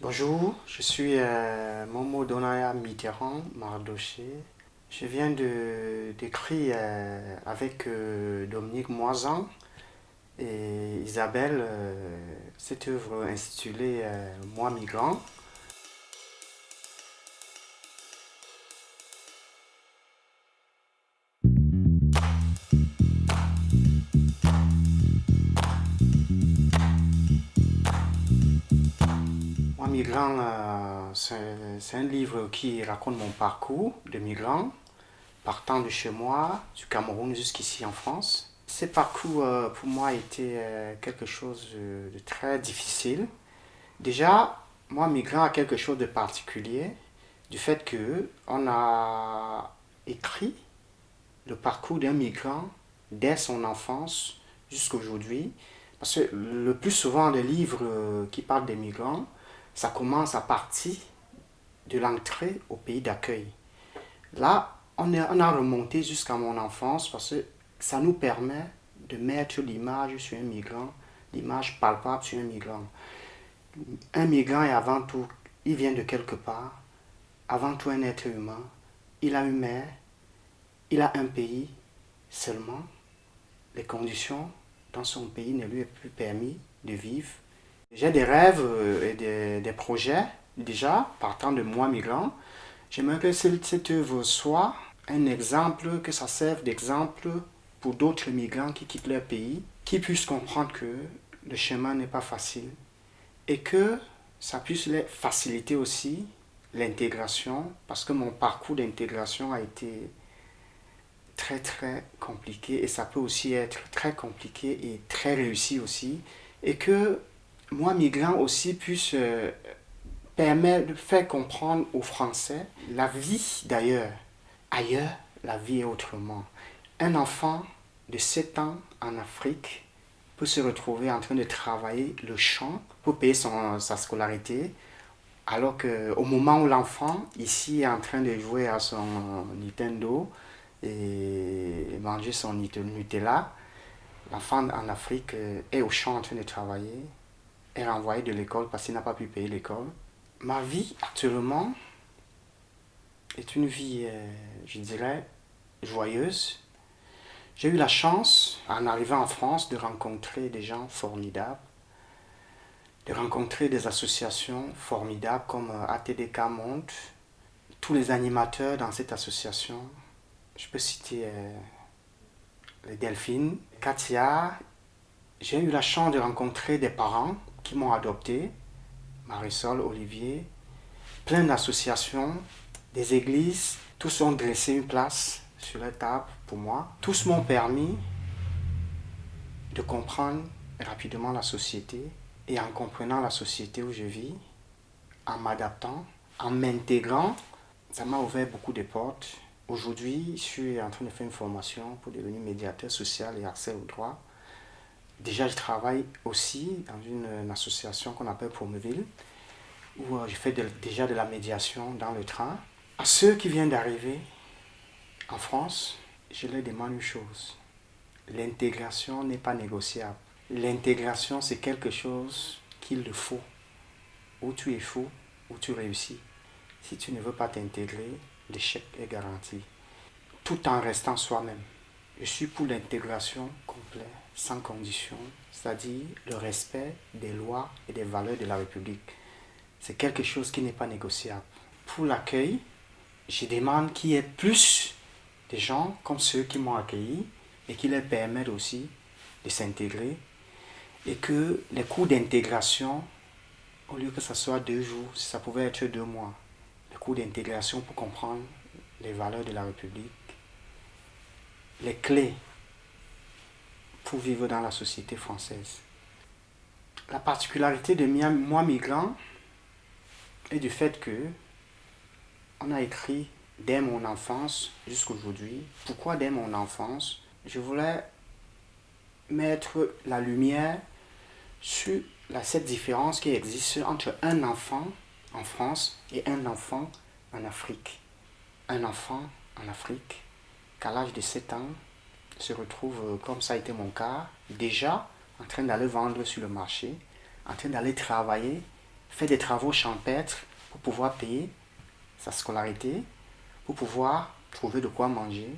Bonjour, je suis Momo Donaya Mitterrand Mardoché. Je viens d'écrire avec Dominique Moisan et Isabelle cette œuvre intitulée Moi migrant. Moi migrant, c'est un livre qui raconte mon parcours de migrant, partant de chez moi, du Cameroun jusqu'ici en France. Ce parcours pour moi a été quelque chose de très difficile. Déjà, moi, migrant a quelque chose de particulier du fait que on a écrit le parcours d'un migrant dès son enfance jusqu'à aujourd'hui. Parce que le plus souvent, les livres qui parlent des migrants, ça commence à partir de l'entrée au pays d'accueil. Là, on a remonté jusqu'à mon enfance parce que ça nous permet de mettre l'image sur un migrant, l'image palpable sur un migrant. Un migrant est avant tout, il vient de quelque part, avant tout un être humain. Il a une mère, il a un pays seulement. Les conditions dans son pays ne lui est plus permis de vivre. J'ai des rêves et des projets déjà partant de moi migrant. J'aimerais que cette œuvre soit un exemple, que ça serve d'exemple pour d'autres migrants qui quittent leur pays, qui puissent comprendre que le chemin n'est pas facile et que ça puisse les faciliter aussi l'intégration, parce que mon parcours d'intégration a été très compliqué et ça peut aussi être très compliqué et très réussi aussi, et que moi migrant aussi puisse permettre de faire comprendre aux Français la vie d'ailleurs. Ailleurs, la vie est autrement. Un enfant de 7 ans en Afrique peut se retrouver en train de travailler le champ pour payer sa scolarité, alors qu'au moment où l'enfant ici est en train de jouer à son Nintendo et manger son Nutella, l'enfant en Afrique est au champ en train de travailler, est renvoyé de l'école parce qu'il n'a pas pu payer l'école. Ma vie actuellement est une vie, je dirais, joyeuse. J'ai eu la chance, en arrivant en France, de rencontrer des gens formidables, de rencontrer des associations formidables comme ATDK Monde, tous les animateurs dans cette association. Je peux citer les Delphines, Katia. J'ai eu la chance de rencontrer des parents qui m'ont adopté, Marisol, Olivier, plein d'associations, des églises. Tous ont dressé une place sur la table pour moi. Tous m'ont permis de comprendre rapidement la société, et en comprenant la société où je vis, en m'adaptant, en m'intégrant, ça m'a ouvert beaucoup de portes. Aujourd'hui, je suis en train de faire une formation pour devenir médiateur social et accès aux droits. Déjà, je travaille aussi dans une association qu'on appelle Promeville, où je fais déjà de la médiation dans le train. À ceux qui viennent d'arriver en France, je leur demande une chose. L'intégration n'est pas négociable. L'intégration, c'est quelque chose qu'il le faut. Ou tu es fou, ou tu réussis. Si tu ne veux pas t'intégrer, l'échec est garanti. Tout en restant soi-même. Je suis pour l'intégration complète, sans condition, c'est-à-dire le respect des lois et des valeurs de la République. C'est quelque chose qui n'est pas négociable. Pour l'accueil, je demande qu'il y ait plus de gens comme ceux qui m'ont accueilli et qui leur permettent aussi de s'intégrer, et que les cours d'intégration, au lieu que ça soit 2 jours, ça pouvait être 2 mois. Les cours d'intégration pour comprendre les valeurs de la République, les clés pour vivre dans la société française. La particularité de moi migrant est du fait que on a écrit dès mon enfance jusqu'à aujourd'hui. Pourquoi dès mon enfance? Je voulais mettre la lumière sur cette différence qui existe entre un enfant en France et un enfant en Afrique. Un enfant en Afrique, qu'à l'âge de 7 ans, se retrouve, comme ça a été mon cas, déjà en train d'aller vendre sur le marché, en train d'aller travailler fait des travaux champêtres pour pouvoir payer sa scolarité, pour pouvoir trouver de quoi manger